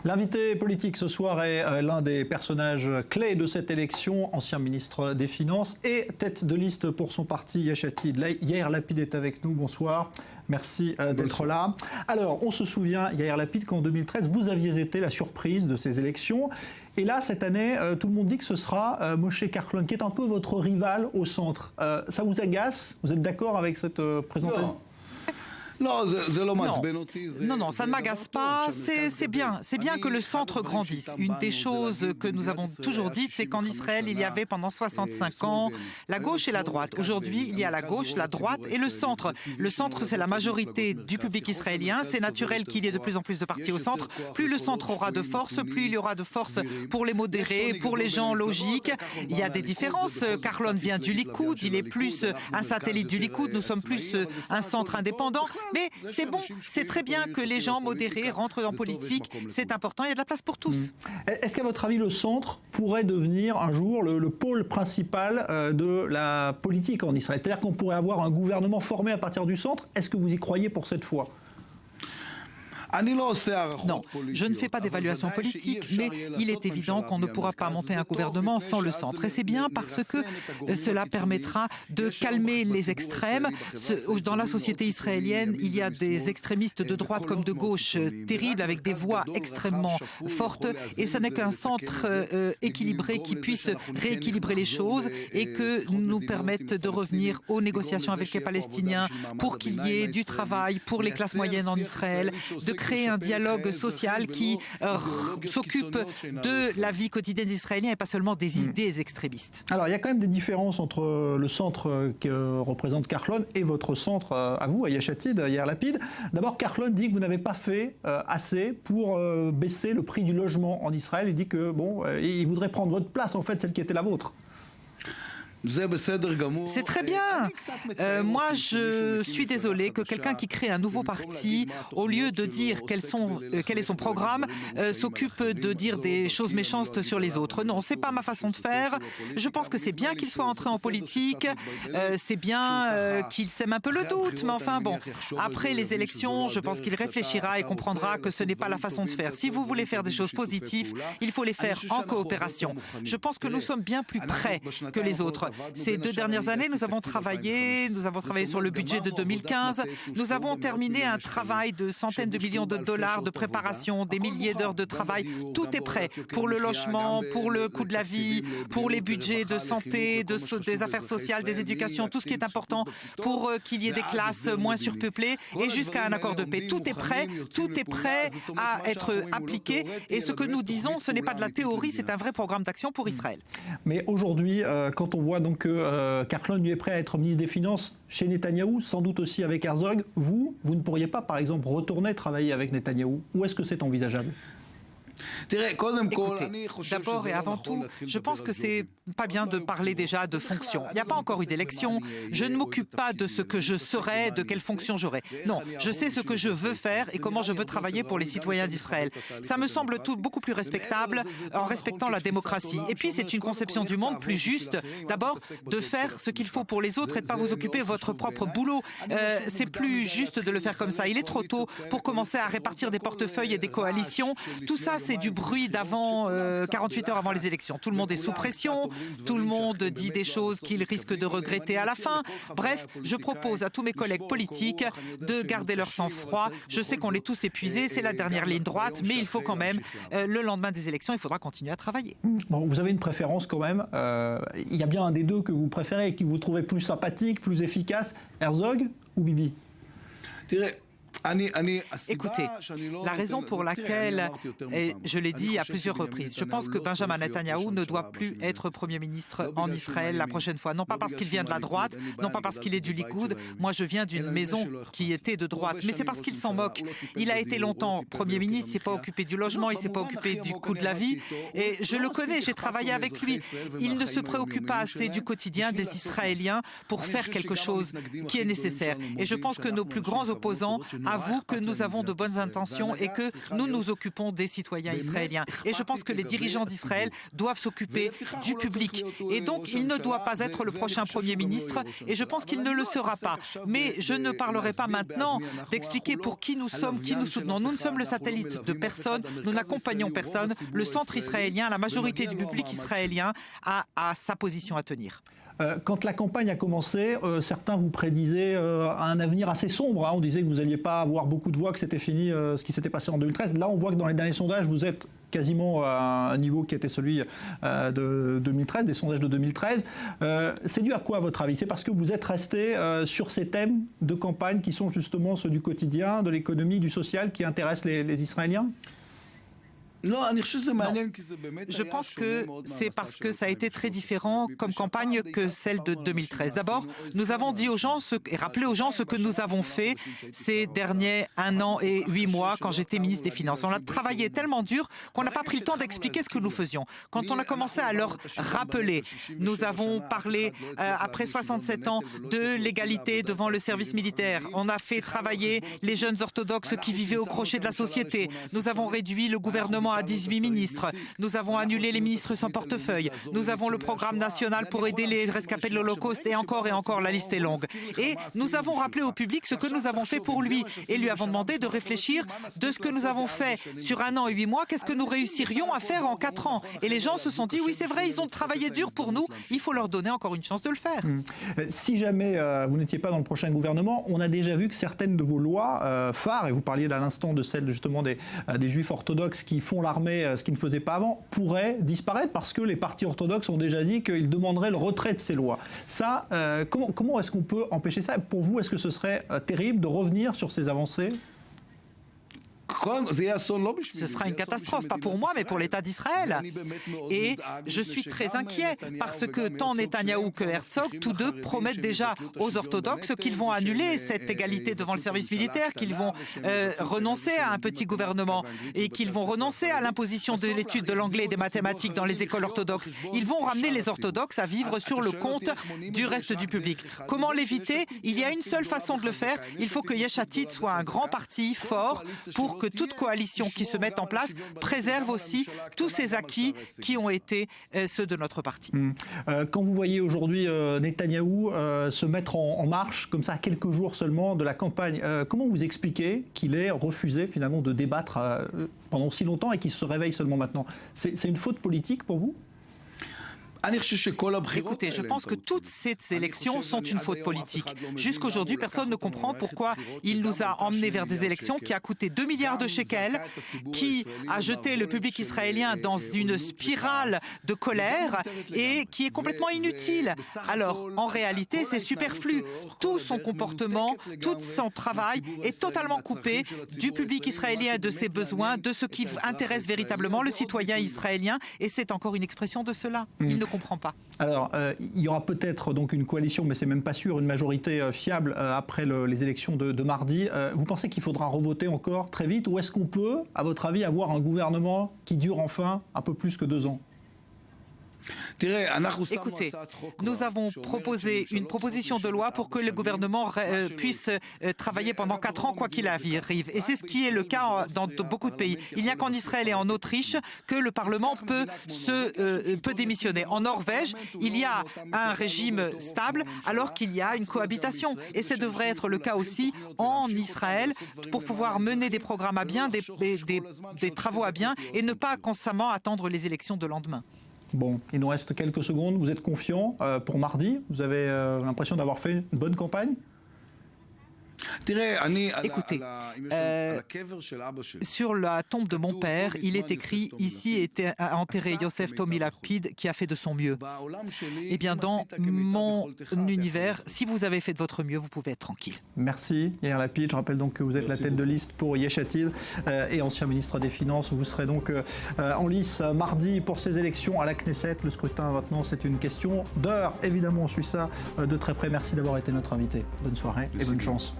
L'invité politique ce soir est l'un des personnages clés de cette élection, ancien ministre des Finances et tête de liste pour son parti Yesh Atid. Yair Lapid est avec nous, bonsoir. Merci d'être là. Alors, on se souvient, Yair Lapid, qu'en 2013, vous aviez été la surprise de ces élections. Et là, cette année, tout le monde dit que ce sera Moshe Kahlon, qui est un peu votre rival au centre. Ça vous agace? Vous êtes d'accord avec cette présentation? Non, non, ça ne m'agace pas. C'est bien que le centre grandisse. Une des choses que nous avons toujours dites, c'est qu'en Israël, il y avait pendant 65 ans la gauche et la droite. Aujourd'hui, il y a la gauche, la droite et le centre. Le centre, c'est la majorité du public israélien. C'est naturel qu'il y ait de plus en plus de partis au centre. Plus le centre aura de force, plus il y aura de force pour les modérés, pour les gens logiques. Il y a des différences. Kahlon vient du Likoud, il est plus un satellite du Likoud. Nous sommes plus un centre indépendant. Mais c'est bon, c'est très bien que les gens modérés rentrent en politique, c'est important, il y a de la place pour tous. Est-ce qu'à votre avis, le centre pourrait devenir un jour le pôle principal de la politique en Israël? C'est-à-dire qu'on pourrait avoir un gouvernement formé à partir du centre? Est-ce que vous y croyez pour cette fois? Non, je ne fais pas d'évaluation politique, mais il est évident qu'on ne pourra pas monter un gouvernement sans le centre. Et c'est bien parce que cela permettra de calmer les extrêmes. Dans la société israélienne, il y a des extrémistes de droite comme de gauche terribles, avec des voix extrêmement fortes. Et ce n'est qu'un centre équilibré qui puisse rééquilibrer les choses et que nous permette de revenir aux négociations avec les Palestiniens pour qu'il y ait du travail pour les classes moyennes en Israël, de créer un dialogue social qui s'occupe de la vie quotidienne des Israéliens et pas seulement des idées extrémistes. Alors, il y a quand même des différences entre le centre que représente Kahlon et votre centre à vous, à Yesh Atid, Yair Lapid. D'abord, Kahlon dit que vous n'avez pas fait assez pour baisser le prix du logement en Israël. Il dit que, il voudrait prendre votre place, en fait, celle qui était la vôtre. C'est très bien. Moi, je suis désolé que quelqu'un qui crée un nouveau parti, au lieu de dire quel est son programme, s'occupe de dire des choses méchantes sur les autres. Non, c'est pas ma façon de faire. Je pense que c'est bien qu'il soit entré en politique. C'est bien qu'il sème un peu le doute. Mais enfin, bon, après les élections, je pense qu'il réfléchira et comprendra que ce n'est pas la façon de faire. Si vous voulez faire des choses positives, il faut les faire en coopération. Je pense que nous sommes bien plus près que les autres. Ces 2 dernières années, nous avons travaillé sur le budget de 2015. Nous avons terminé un travail de centaines de millions de dollars de préparation, des milliers d'heures de travail. Tout est prêt pour le logement, pour le coût de la vie, pour les budgets de santé, des affaires sociales, des éducations, tout ce qui est important pour qu'il y ait des classes moins surpeuplées et jusqu'à un accord de paix. Tout est prêt à être appliqué. Et ce que nous disons, ce n'est pas de la théorie, c'est un vrai programme d'action pour Israël. Mais aujourd'hui, quand on voit donc que Kahlon lui est prêt à être ministre des Finances chez Netanyahou, sans doute aussi avec Herzog, vous ne pourriez pas, par exemple, retourner travailler avec Netanyahou? Ou est-ce que c'est envisageable? Écoutez, d'abord et avant tout, je pense que c'est pas bien de parler déjà de fonction. Il n'y a pas encore eu d'élection. Je ne m'occupe pas de ce que je serai, de quelle fonction j'aurai. Non, je sais ce que je veux faire et comment je veux travailler pour les citoyens d'Israël. Ça me semble tout beaucoup plus respectable en respectant la démocratie. Et puis, c'est une conception du monde plus juste. D'abord, de faire ce qu'il faut pour les autres et de ne pas vous occuper de votre propre boulot. C'est plus juste de le faire comme ça. Il est trop tôt pour commencer à répartir des portefeuilles et des coalitions. Tout ça, c'est du bruit d'avant 48 heures avant les élections. Tout le monde est sous pression, tout le monde dit des choses qu'il risque de regretter à la fin. Bref, je propose à tous mes collègues politiques de garder leur sang-froid. Je sais qu'on est tous épuisés, c'est la dernière ligne droite, mais il faut quand même, le lendemain des élections, il faudra continuer à travailler. Bon, vous avez une préférence quand même. Il y a bien un des deux que vous préférez et que vous trouvez plus sympathique, plus efficace, Herzog ou Bibi? Écoutez, la raison pour laquelle, et je l'ai dit à plusieurs reprises, je pense que Benjamin Netanyahou ne doit plus être Premier ministre en Israël la prochaine fois. Non pas parce qu'il vient de la droite, non pas parce qu'il est du Likoud. Moi, je viens d'une maison qui était de droite, mais c'est parce qu'il s'en moque. Il a été longtemps Premier ministre, il ne s'est pas occupé du logement, il ne s'est pas occupé du coût de la vie. Et je le connais, j'ai travaillé avec lui. Il ne se préoccupe pas assez du quotidien des Israéliens pour faire quelque chose qui est nécessaire. Et je pense que nos plus grands opposants avoue que nous avons de bonnes intentions et que nous nous occupons des citoyens israéliens. Et je pense que les dirigeants d'Israël doivent s'occuper du public. Et donc, il ne doit pas être le prochain Premier ministre et je pense qu'il ne le sera pas. Mais je ne parlerai pas maintenant d'expliquer pour qui nous sommes, qui nous soutenons. Nous ne sommes le satellite de personne, nous n'accompagnons personne. Le centre israélien, la majorité du public israélien a sa position à tenir. Quand la campagne a commencé, certains vous prédisaient un avenir assez sombre. On disait que vous n'alliez pas avoir beaucoup de voix, que c'était fini ce qui s'était passé en 2013. Là, on voit que dans les derniers sondages, vous êtes quasiment à un niveau qui était celui de 2013, des sondages de 2013. C'est dû à quoi, à votre avis? C'est parce que vous êtes resté sur ces thèmes de campagne qui sont justement ceux du quotidien, de l'économie, du social, qui intéressent les Israéliens? Non. Je pense que c'est parce que ça a été très différent comme campagne que celle de 2013. D'abord, nous avons dit aux gens et rappelé aux gens ce que nous avons fait ces derniers 1 an et 8 mois quand j'étais ministre des Finances. On a travaillé tellement dur qu'on n'a pas pris le temps d'expliquer ce que nous faisions. Quand on a commencé à leur rappeler, nous avons parlé après 67 ans de l'égalité devant le service militaire. On a fait travailler les jeunes orthodoxes qui vivaient au crochet de la société. Nous avons réduit le gouvernement à 18 ministres. Nous avons annulé les ministres sans portefeuille. Nous avons le programme national pour aider les rescapés de l'Holocauste et encore, la liste est longue. Et nous avons rappelé au public ce que nous avons fait pour lui et lui avons demandé de réfléchir de ce que nous avons fait sur 1 an et 8 mois, qu'est-ce que nous réussirions à faire en 4 ans. Et les gens se sont dit, oui, c'est vrai, ils ont travaillé dur pour nous, il faut leur donner encore une chance de le faire. Si jamais vous n'étiez pas dans le prochain gouvernement, on a déjà vu que certaines de vos lois phares, et vous parliez à l'instant de celle justement des juifs orthodoxes qui font l'armée, ce qu'ils ne faisaient pas avant, pourraient disparaître parce que les partis orthodoxes ont déjà dit qu'ils demanderaient le retrait de ces lois. Ça, comment est-ce qu'on peut empêcher ça? Pour vous, est-ce que ce serait terrible de revenir sur ces avancées? Ce sera une catastrophe, pas pour moi, mais pour l'État d'Israël. Et je suis très inquiet parce que tant Netanyahou que Herzog, tous deux promettent déjà aux orthodoxes qu'ils vont annuler cette égalité devant le service militaire, qu'ils vont renoncer à un petit gouvernement et qu'ils vont renoncer à l'imposition de l'étude de l'anglais et des mathématiques dans les écoles orthodoxes. Ils vont ramener les orthodoxes à vivre sur le compte du reste du public. Comment l'éviter? Il y a une seule façon de le faire. Il faut que Yesh Atid soit un grand parti fort pour que toute coalition qui se mette en place préserve aussi tous ces acquis qui ont été ceux de notre parti. Quand vous voyez aujourd'hui Netanyahou se mettre en marche, comme ça, à quelques jours seulement de la campagne, comment vous expliquez qu'il ait refusé finalement de débattre pendant si longtemps et qu'il se réveille seulement maintenant? C'est une faute politique pour vous? Écoutez, je pense que toutes ces élections sont une faute politique. Jusqu'aujourd'hui, personne ne comprend pourquoi il nous a emmenés vers des élections qui a coûté 2 milliards de shekels, qui a jeté le public israélien dans une spirale de colère et qui est complètement inutile. Alors, en réalité, c'est superflu. Tout son comportement, tout son travail est totalement coupé du public israélien et de ses besoins, de ce qui intéresse véritablement le citoyen israélien, et c'est encore une expression de cela. Il ne comprend pas. Alors, il y aura peut-être donc une coalition, mais c'est même pas sûr, une majorité fiable après les élections de mardi. Vous pensez qu'il faudra revoter encore très vite, ou est-ce qu'on peut, à votre avis, avoir un gouvernement qui dure enfin un peu plus que 2 ans? Écoutez, nous avons proposé une proposition de loi pour que le gouvernement puisse travailler pendant 4 ans, quoi qu'il arrive. Et c'est ce qui est le cas dans beaucoup de pays. Il n'y a qu'en Israël et en Autriche que le Parlement peut démissionner. En Norvège, il y a un régime stable alors qu'il y a une cohabitation. Et ça devrait être le cas aussi en Israël pour pouvoir mener des programmes à bien, des travaux à bien et ne pas constamment attendre les élections de lendemain. Bon, il nous reste quelques secondes. Vous êtes confiant pour mardi? Vous avez l'impression d'avoir fait une bonne campagne? Écoutez, sur la tombe de mon père, il est écrit « Ici était enterré Yosef Tomi Lapid qui a fait de son mieux ». Eh bien, dans mon univers, si vous avez fait de votre mieux, vous pouvez être tranquille. Merci, Yair Lapid. Je rappelle donc que vous êtes la tête de liste pour Yesh Atid et ancien ministre des Finances. Vous serez donc en lice mardi pour ces élections à la Knesset. Le scrutin, maintenant, c'est une question d'heure. Évidemment, on suit ça de très près. Merci d'avoir été notre invité. Bonne soirée et bonne chance.